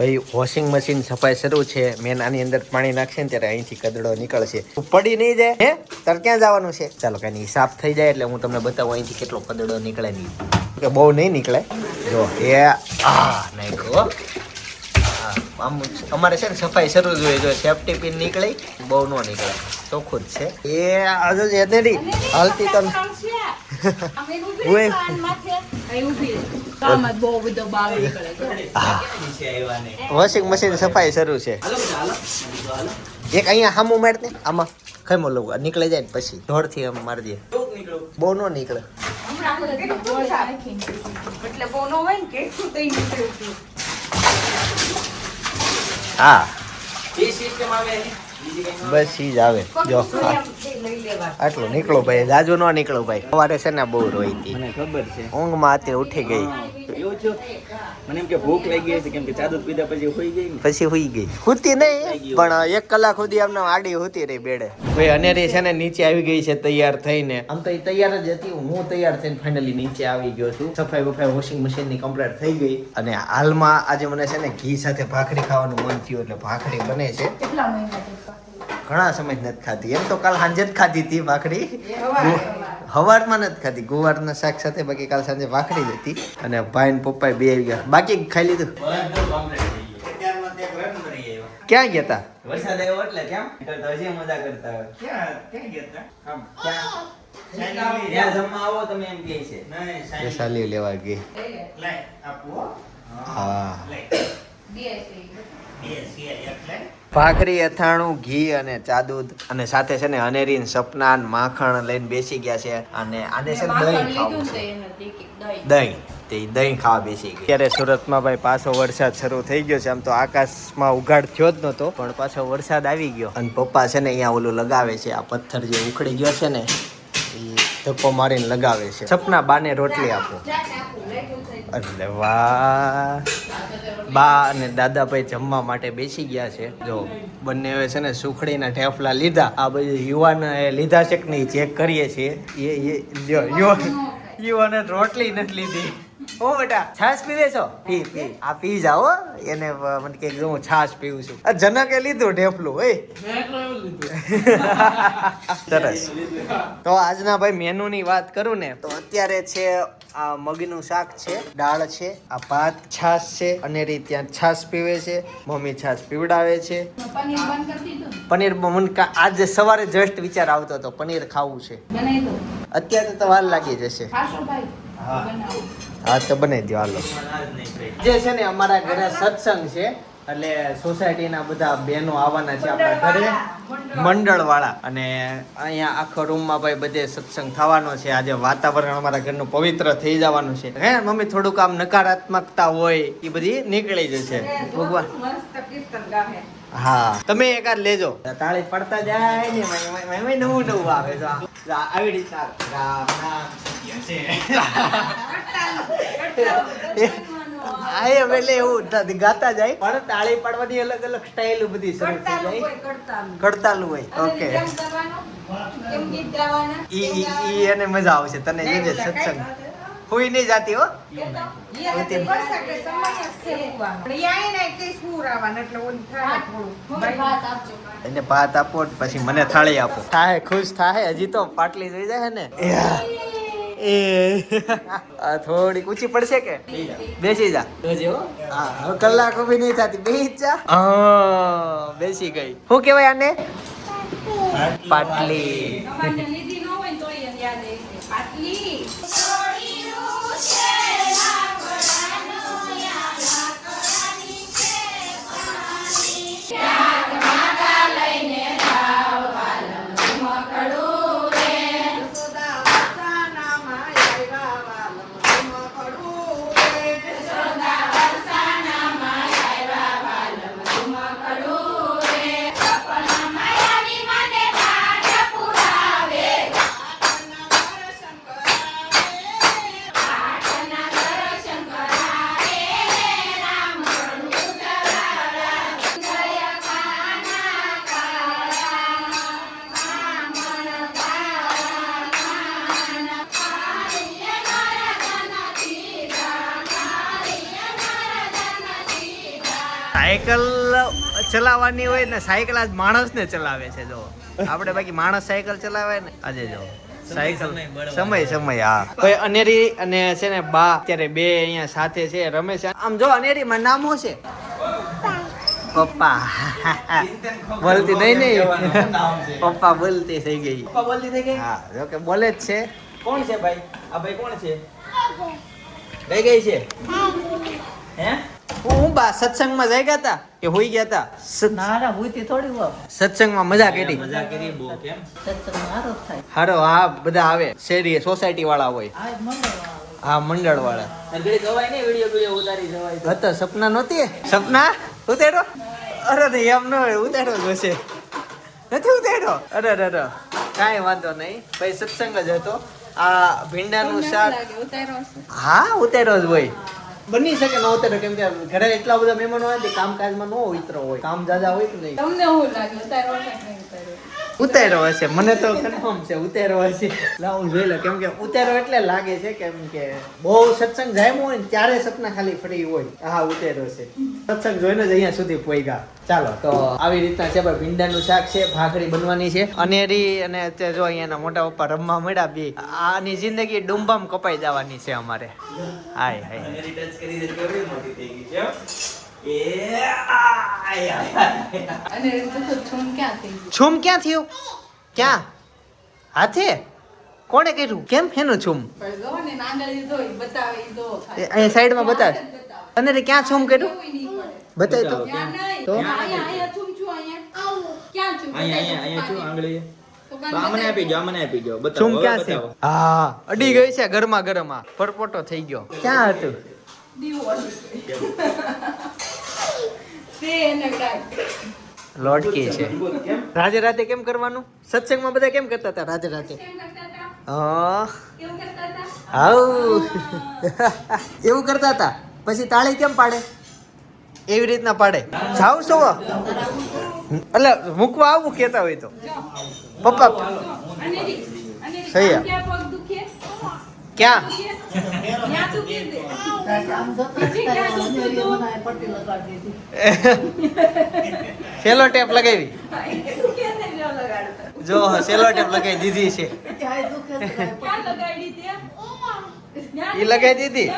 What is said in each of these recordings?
ભાઈ washing machine સફાઈ શરૂ છે. મેન આની અંદર પાણી નાખશે ને ત્યારે અહીંથી કદડો નીકળશે. પડી નહીં જાય હે? તાર ક્યાં જવાનું છે? ચાલો કઈ નહીં, સાફ થઈ જાય એટલે હું તમને બતાવું અહીંથી કેટલો કદડો નીકળે. નહીં કે બહુ નહીં નીકળે. જો એ નાખ્યો. આમ અમારે છે ને સફાઈ શરૂ જોઈએ. જો સેફ્ટી પિન નીકળે બહુ ન નીકળે, ચોખ્ખું જ છે. એ આજુ જ નથી હાલતી તમે વોશિંગ મશીન સફાઈ શરૂ છે. એક અહીંયા હામું માર દે, આમાં ખેમો લો નીકળી જાય ને પછી ઢોરથી આમ મારી દે. બહુ નો નીકળે. હા બસ ઈ જ આવે. જો આટલું નીકળો ભાઈ, જાજુ નો નીકળો ભાઈ. સવારે છે ને બહુ રોઈ હતી, મને ખબર છે. ઊંઘમાં અત્યારે ઉઠી ગઈ. મને એમ કે ભૂખ લાગી છે, કેમ કે ચાદુ પીધા પછી હુઈ ગઈ. પછી હુઈ ગઈ, હુતી નહીં પણ 1 કલાક સુધી આમને આડી હુતી રહી બેડે. ભાઈ અનેરી છે ને નીચે આવી ગઈ છે તૈયાર થઈને. આમ તો એ તૈયાર જ હતી, હું તૈયાર થઈને ફાઇનલી નીચે આવી ગયો છું. સફાઈ બફાઈ વોશિંગ મશીન ની કમ્પ્લીટ થઈ ગઈ. અને હાલમાં આજે મને છે ને ઘી સાથે ભાખરી ખાવાનું મન થયું એટલે ભાખરી બને છે. ઘણા સમય નથી ખાધી. એમ તો કાલ સાંજે જ ખાધી હતી ભાખરી, સવારમાં નથી ખાધી. ગુવારના શાક સાથે. બાકી કાલ સાંજે ભાખરી જ હતી. અને ભાઈ ને પપ્પા બે આવી ગયા, બાકી ખાઈ લીધું. ક્યાં ગયા તા? વરસાદ આવ્યો એટલે કેમ હજી મજા કરતા હોય. ક્યાં ગયા તા? જમવા આવો તમે એમ કહે છે. સાલી લેવા ગઈ. હા ભાખરી, અથાણું, ઘી અને ચાદૂધ અને સાથે છે ને અનેરી સપના માખણ લઈને બેસી ગયા છે. અને આને છે દહીં ખાવું છે. દહીં ખાવા બેસી ગઈ. અત્યારે સુરતમાં ભાઈ પાછો વરસાદ શરૂ થઈ ગયો છે. આમ તો આકાશમાં ઉઘાડ થયો જ નતો પણ પાછો વરસાદ આવી ગયો. અને પપ્પા છે ને અહીંયા ઓલું લગાવે છે, આ પથ્થર જે ઉખડી ગયો છે ને એ ધક્કો મારીને લગાવે છે. સપના બાને રોટલી આપો. એટલે વાહ, બા અને દાદાભાઈ જમવા માટે બેસી ગયા છે. જો બંને હવે છે ને સુખડીના ઠેફલા લીધા. આ બધું યુવાન લીધા છે કે નહીં ચેક કરીએ છીએ. યુવાને રોટલી નથી લીધી. ઓ બેટા છાશ પીવે છો? પી આ પી જાઓ. એને મને કે હું છાશ પીવું છું. આ જનકે લીધું ઢેફલું. સરસ. તો આજના ભાઈ મેનુ ની વાત કરું ને તો અત્યારે છે આ મગનું શાક છે, દાળ છે, આ ભાત, છાશ છે. અનેરી ત્યાં છાશ પીવે છે, મમ્મી છાશ પીવડાવે છે. પનીર આજે સવારે જસ્ટ વિચાર આવતો હતો પનીર ખાવું છે. અત્યારે તો વાર લાગી જશે. હા તો બનાવી દો હાલો. જે છે ને અમારા ઘરે સત્સંગ છે એટલે સોસાયટીના બધા બહેનો આવવાના છે આપણા ઘરે, મંડળ વાળા. અને અહીંયા આખો રૂમમાં ભાઈ બધે સત્સંગ થવાનો છે. આજે વાતાવરણ અમારા ઘરનું પવિત્ર થઈ જવાનું છે. હે મમ્મી થોડુંક આમ નકારાત્મકતા હોય એ બધી નીકળી જશે. ભગવાન હા તમે એકાદ લેજો. તાળી પડતા જાય ને નવું આવે. આવી રીતના એવું ગાતા જાય પણ તાળી પાડવાની અલગ અલગ સ્ટાઇલ બધી શરૂ થઈ જાય. કડતાલું હોય. ઓકે ઈ એને મજા આવશે. તને જે સત્સંગ હુઈ નહીં જાતી હો. એને ભાત આપો પછી મને થાળી આપો. થાય ખુશ થાય. હજી તો પાટલી જોઈ જાય ને એ થોડીક ઊંચી પડશે કે બેસી જા. હા કલાક ઉભી નહીં થતી. બેસી જા. બેસી ગઈ. શું કેવાય આને? પાટલી. સાયકલ ચલાવવાની હોય ને સાયકલ આજ માણસને ચલાવે છે જો આપણે બાકી માણસ સાયકલ ચલાવે ને આજે જો સાયકલ સમય હા કોઈ અનેરી અને છે ને બા અત્યારે બે અહીંયા સાથે છે રમે છે આમ જો અનેરી માં નામ શું છે પપ્પા બોલતી નહીં પપ્પા બોલતી થઈ ગઈ હા જો કે બોલે જ છે કોણ છે ભાઈ આ ભાઈ કોણ છે કઈ ગઈ છે હે હું બા સત્સંગમાં જઈ ગયા હતા કે હોઈ ગયા હતા ના હુઈતી થોડી વાર સત્સંગમાં મજા કરી બહુ કેમ સત્સંગ મારો થાય હારો હા બધા આવે શેરી સોસાયટી વાળા હોય આ મંડળ હા મંડળ વાળા ઘડી જવાય ને વિડિયો ઉતારી જવાય હતા સપના નહોતી સપના ઉતાર્યો અરે નહીં એમ ન હોય ઉતાર્યો જ હશે નથી ઉતાર્યો અરે કાંઈ વાંધો નહીં ભાઈ સત્સંગ જ હતો આ ભીંડાનું શાક હા ઉતાર્યો જ હોય બની શકે ન ઉતાર્યો કેમ કે ઘરે એટલા બધા મહેમાનો હોય કામકાજમાં ન ઉતરો હોય કામ જાજા હોય કે નહીં તમને શું લાગે ઉતાર્યો હશે મને તો કન્ફર્મ છે ઉતાર્યો હશે લાવું જોઈ લો કેમ કે ઉતાર્યો એટલે લાગે છે કેમ કે બહુ સત્સંગ જામ્યો હોય ને ત્યારે સપના ખાલી ફ્રી હોય હા ઉતાર્યો છે સત્સંગ જોઈને જ અહીંયા સુધી પહોંચ્યા ચાલો તો આવી રીતના છે ભાઈ ભીંડાનું શાક છે ભાખરી બનવાની છે અનેરી અને અત્યારે જો અહીંયાના મોટા પપ્પા રમવા મળ્યા બી આની જિંદગી ડુંબામ કપાઈ જવાની છે અમારે હાય હાય છુમ ક્યાં થયું ક્યાં હાથે કોણે કર્યું કેમ એનું છુમ અહીંયા સાઈડમાં બતાવ અને ક્યાં છુમ કર્યું બતાય તો છુમ ક્યાં છે હા અડી ગઈ છે ગરમા ગરમા પરપોટો થઈ ગયો ક્યાં હતું લોટકી છે રાતે રાતે કેમ કરવાનું સત્સંગમાં બધા કેમ કરતા હતા રાતે રાતે એવું કરતા હતા પછી તાળી કેમ પાડે એવી રીતના પાડે જાવ છો એટલે મૂકવા આવું કેતા હોય તો પપ્પા સહી ક્યાં સેલો ટેપ લગાવી જો સેલો ટેપ લગાવી દીધી છે એ લગાવી દીધી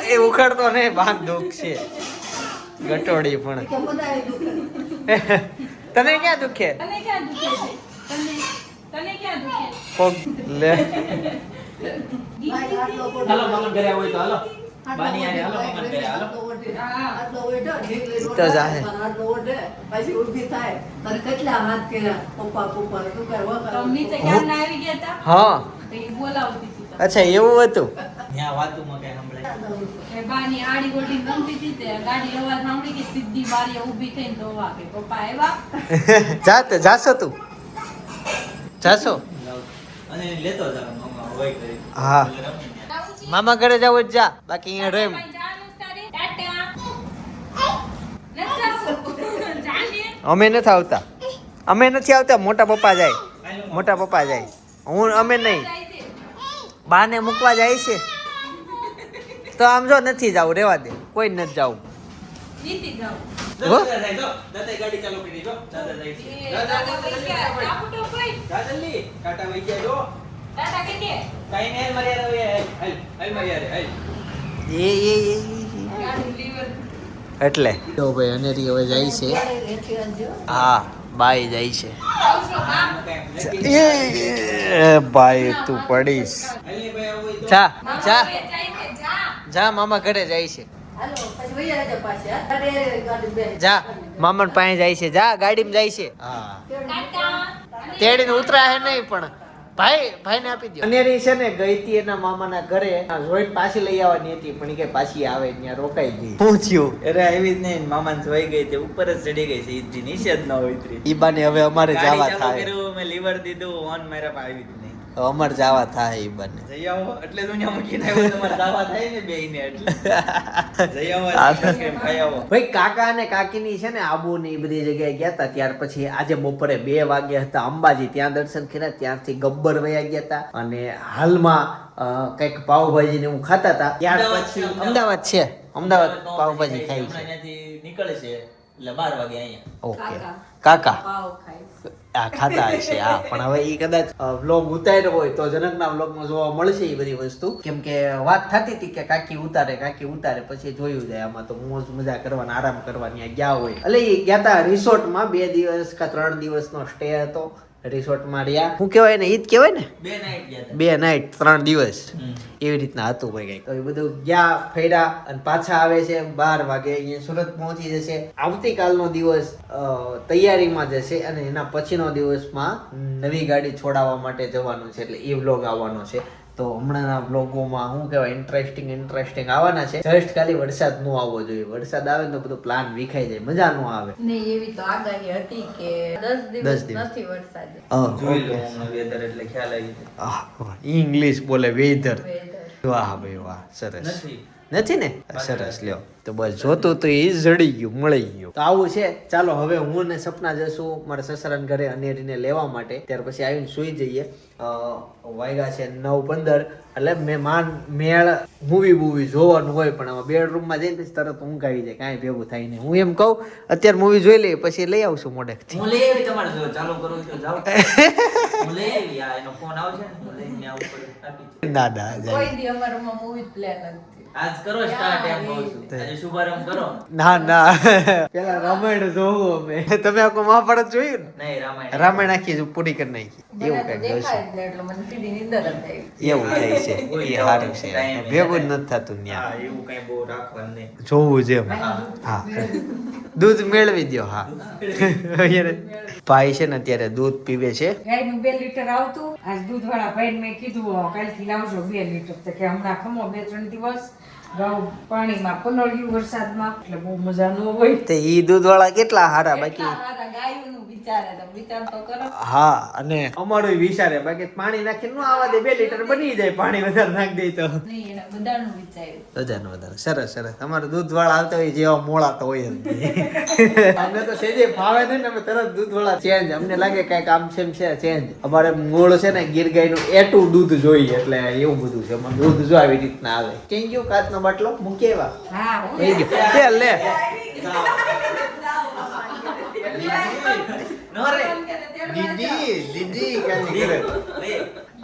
એ ઉખાડતો નહીં બાંધ દુખ છે ગટોડી પણ તને ક્યાં દુખે પગ લે હાલો મમ્મી ઘરે હોય તો હાલો બાની આરે હાલો મમ્મી ઘરે હાલો તો જાહે પછી ઊભી થાય અને કેટલા હાથ કર્યા પપ્પા પપ્પા તું કરવા હા અચ્છા એવું હતું ત્યાં વાતુમાં કઈ સંભળાય બાની આડી ગોડી ગમતી હતી તે ગાડી અવાજ સાંભળી કે સીધી બારીએ ઊભી થઈને જોવા કે પપ્પા આવ્યા જાશો તું જાશો અને લેતો જાવ મમ્મા હોય કરી હા મામા ઘરે જાવ જ જા બાકી અહીંયા રેમ અમે નથી આવતા મોટા પપ્પા જાય અમે નહીં બાને મૂકવા જાય છે તો આમ જો નથી જાવું રેવા દે કોઈ નથી જાવું ગાડી ચાલુ કરી જો દાદા જાય છે જલ્દી કાટા વઈ ગયા જો ટાટા કે કઈ નહીં મર્યાદા હોય હાલ મર્યાદા એટલે તો ભાઈ અનેરી હવે જાય છે હા બાય જાય છે એ ભાઈ તું પડીશ જા મામા ઘરે જાય છે જા મામા પાસે જાય છે જા ગાડીમાં જાય છે હા તેડીને ઉતરા હે નહીં પણ ભાઈ ને આપી દો અનેરી છે ને ગઈ હતી એના મામાના ઘરે જોઈને પાછી લઈ આવવાની હતી પણ કે પાછી આવે ત્યાં રોકાઈ ગઈ શું થયું અરે આવી જ નહીં મામાને જોઈ ગઈ તે ઉપર જ ચડી ગઈ છે ઈજી નીચે જ ન ઉતરી ઈ બાને હવે અમારે જવા થાય મેં લીવર દીધું ઓન મારા પર આવી જ નહીં અમારે જવા થાય ઈ બાને જઈ આવો એટલે દુનિયા મૂકીને આવ્યો તમારે જવા થાય ને બેયને એટલે જઈ આવો આઈસ્ક્રીમ ખાઈ આવો ભાઈ કાકા અને કાકીની છે ને આબુ ને એ બધી જગ્યાએ ગયા હતા ત્યાર પછી આજે બપોરે 2 વાગ્યા હતા અંબાજી ત્યાં દર્શન કર્યા ત્યારથી ગબ્બર વયા ગયા હતા અને હાલમાં કઈક પાવભાજી ને હું ખાતા હતા ત્યાર પછી અમદાવાદ છે અમદાવાદ પાવભાજી ખાઈ છે. ત્યાંથી નીકળે છે એટલે 12 વાગે અહીંયા. ઓકે કાકા પાવ ખાય આ ખાતા હશે હા. પણ હવે એ કદાચ વ્લોગ ઉતાર્યો હોય તો જનકના વ્લોગમાં જોવા મળશે એ બધી વસ્તુ. કેમ કે વાત થતી હતી કે કાકી ઉતારે પછી જોયું જાય આમાં તો મોજ મજા કરવાના આરામ કરવાની ગયા હોય. એટલે એ ગયા હતા રિસોર્ટમાં 2 દિવસ કે 3 દિવસનો સ્ટે હતો રિસોર્ટમાં રહ્યા. શું કહેવાય ને ઈ જ કહેવાય ને 2 નાઈટ ગયા હતા. 2 નાઈટ 3 દિવસ હમ. એવી રીતના હતું ભાઈ કઈક. તો એ બધું ગયા ફેર્યા અને પાછા આવે છે 12 વાગે અહીંયા સુરત પહોંચી જશે. આવતીકાલનો દિવસ તૈયારીમાં જશે અને એના પછીનો દિવસમાં નવી ગાડી છોડાવવા માટે જવાનું છે. એટલે એ વ્લોગ આવવાનો છે. તો હમણાંના વ્લોગોમાં શું કહેવાય ઇન્ટરેસ્ટિંગ આવવાના છે. જસ્ટ ખાલી વરસાદ ન આવવો જોઈએ. વરસાદ આવે ને તો બધું પ્લાન વિખાઈ જાય, મજા ન આવે. ને એવી તો આગાહી હતી કે 10 દિવસ નથી વરસાદ. જોઈ લો હમણાં weather એટલે ખ્યાલ આવી જાય. ઇંગ્લિશ બોલે વેધર. Weather. વાહ ભાઈ વાહ, સરસ. નથી. નથી ને? સરસ લ્યો. તો બસ જોતું તો એ જડી ગયું, મળી ગયું. તો આવું છે. ચાલો હવે હું ને સપના જશું મારા સસરાના ઘરે અનેરીને લેવા માટે. ત્યાર પછી આવીને સુઈ જઈએ. વાગ્યા છે 9:15. એટલે મેળ મૂવી જોવાનું હોય પણ આમાં બેડરૂમમાં જઈને પછી તરત ઊંઘ આવી જાય, કાંઈ ભેગું થાય નહીં. હું એમ કહું અત્યારે મૂવી જોઈ લઈએ પછી લઈ આવશું મોડેકથી. હું લઈ આવી તમારે જો ચાલુ કરું તો જાવ. હું લઈ આવી આ એનો ફોન આવશે ને હું લઈને આવું પડે આપી. ના જાય. કોઈ દી અમારામાં મૂવી પ્લાન નથી. આજ કરો સ્ટાર્ટ એમ કહું છું. આજે શુભારંભ કરો. ના પેલા રામાયણ જોવું અમે. તમે આખું મહાભારત જોયું ને? નહીં રામાયણ. રામાયણ આખી પૂરી કરી નાખી. એવું મને તો કઈક દેખાય જોઈશું. જ નહીં એટલે મને સીધી નીંદર જ આવી. એવું થાય છે. એ સારું છે. ભેગું જ નથી થતું હા ત્યાં. એવું કઈ બહુ રાખવાનું નહીં. જોવું છે એમ. હા દૂધ મેળવી દો. હા ભાઈ છે ને અત્યારે દૂધ પીવે છે. ગાયનું 2 લીટર આવતું. આજ દૂધવાળા ભાઈને મેં કીધું કાલથી લાવજો 2 લીટર. તો કે હમણાં ખમો 2-3 દિવસ ઘઉં પાણીમાં પલળ્યું વરસાદમાં એટલે બહુ મજા ન હોય. તે ઈ દૂધ વાળા કેટલા હારા બાકી. મારા ગાયોનું વિચારે તો વિચાર તો કરો. હા અને અમારું વિચારે બાકી પાણી નાખીને ન આવા દે. 2 લીટર બની જાય. પાણી વધારે નાખી દે તો નહીં એને બધાનું વિચાર્યું. વધારે સરસ. અમારે દૂધ વાળા આવતા હોય જેવા મોળા તો હોય જ નહીં. અમને તો સેજે ફાવે નહીં ને અમે તરત દૂધ વાળા ચેન્જ. અમને લાગે કઈક આમ છે ચેન્જ. અમારે મૂળ છે ને ગીર ગાયનું એટું દૂધ જોઈએ એટલે એવું બધું છે. અમારે દૂધ જો આવી રીતના આવે. કેમ ગયું કાચનો બાટલો મૂકી એવા હા થઈ ગયો. લે નો રે. દીદી કાંઈ કરે. લે.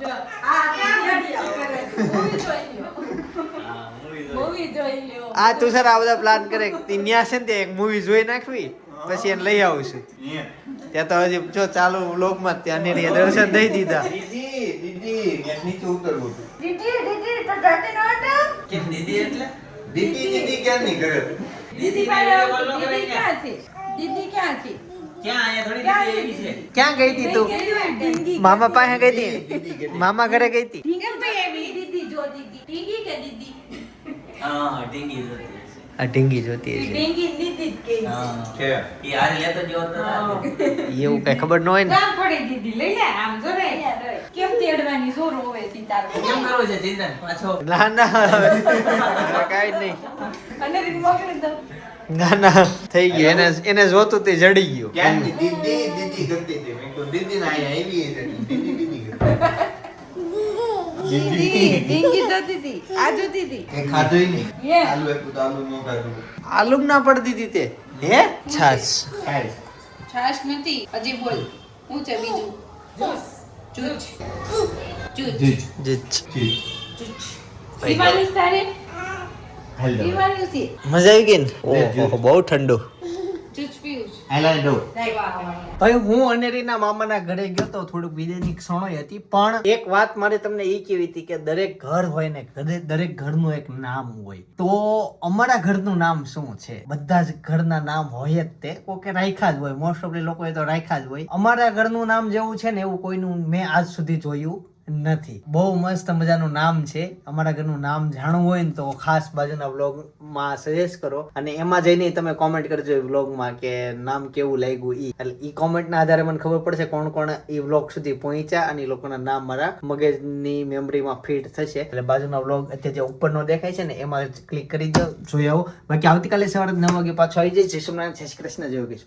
જો આ મૂવી જોઈ લ્યો. હા મૂવી જો. મૂવી જોઈ લ્યો. આ તું સર આ બધા પ્લાન કરે ત્યાં છે ને તે એક મૂવી જોઈ નાખવી પછી એને લઈ આવશું. ત્યાં તો હજી જો ચાલુ વ્લોગમાં ત્યાં દર્શન દઈ દીધા. દીદી તો જાતી ન હતા. કેમ દીદી એટલે? દીદી દીદી દીદી ક્યાં છે? દીદી ક્યાં છે? ક્યાં અહીંયા થોડી દીદી એવી છે. ક્યાં ગઈ હતી તું? મામા પાસે ગઈ હતી? મામા ઘરે ગઈ હતી? દીદી જો દીદી. ટીંગી કે દીદી? હા ટીંગી જોતી હશે. આ ઢીંગી જોતી હશે. ટીંગી દીદી જ કે છે. હા ઈ હારે લેતો જેવો તો રાતે. એવું કઈ ખબર ન હોય ને. કામ પડી દીદી લઈ લે આમ જો રે. કેમ તેડવાની જોર હોવે સિતાર કેમ કરવું છે ચિંતન પાછો? ના કાંઈ નહીં. અને રીત મોકલી દો. ના થઈ ગયું. એને જોતું તે જડી ગયું. દીદી ટીંગી જોતી હતી. આ જોતી હતી. યે. આલુ ના પડતી હતી તે. હે છાસ છાશ નથી. હજી બોલ. હું છે બીજું? ચૂચ. ચૂચ. પીવાનું છે તારે? પીવાનું છે. મજા આવી ગઈ ને? ઓહો બહુ ઠંડુ. ચૂચ પીવું છે. લાઈ વાહ. ભાઈ હું અનેરીના મામાના ઘરે ગયો તો થોડુંક વિદેની ક્ષણો હતી પણ એક વાત મારે તમને એ કેવી હતી કે દરેક ઘર હોય ને દરેક ઘરનું એક નામ હોય. તો અમારા ઘરનું નામ શું છે? બધા જ ઘરના નામ હોય જ તે કોકે રાખ્યા જ હોય. મોસ્ટ ઓફલી લોકોએ તો રાખ્યા જ હોય. અમારા ઘરનું નામ જેવું છે ને એવું કોઈનું મેં આજ સુધી જોયું નથી. બહુ મસ્ત મજાનું નામ છે. અમારા ઘરનું નામ જાણવું હોય ને તો ખાસ બાજુના વ્લોગમાં સજેસ્ટ કરો અને એમાં જઈને તમે કોમેન્ટ કરજો વ્લોગમાં કે નામ કેવું લાગ્યું ઈ. એટલે ઈ કોમેન્ટના આધારે મને ખબર પડશે કોણ કોણ ઈ વ્લોગ સુધી પહોંચ્યા અને ઈ લોકોના નામ મારા મગજની મેમરીમાં ફિટ થશે. એટલે બાજુના વ્લોગ અત્યારે જે ઉપરનો દેખાય છે ને એમાં ક્લિક કરી દો, જોઈ આવો. બાકી આવતીકાલે સવારે 9 વાગે પાછો આવી જાય. જય સોમનાથ, જય શ્રી કૃષ્ણ, જય યોગેશ.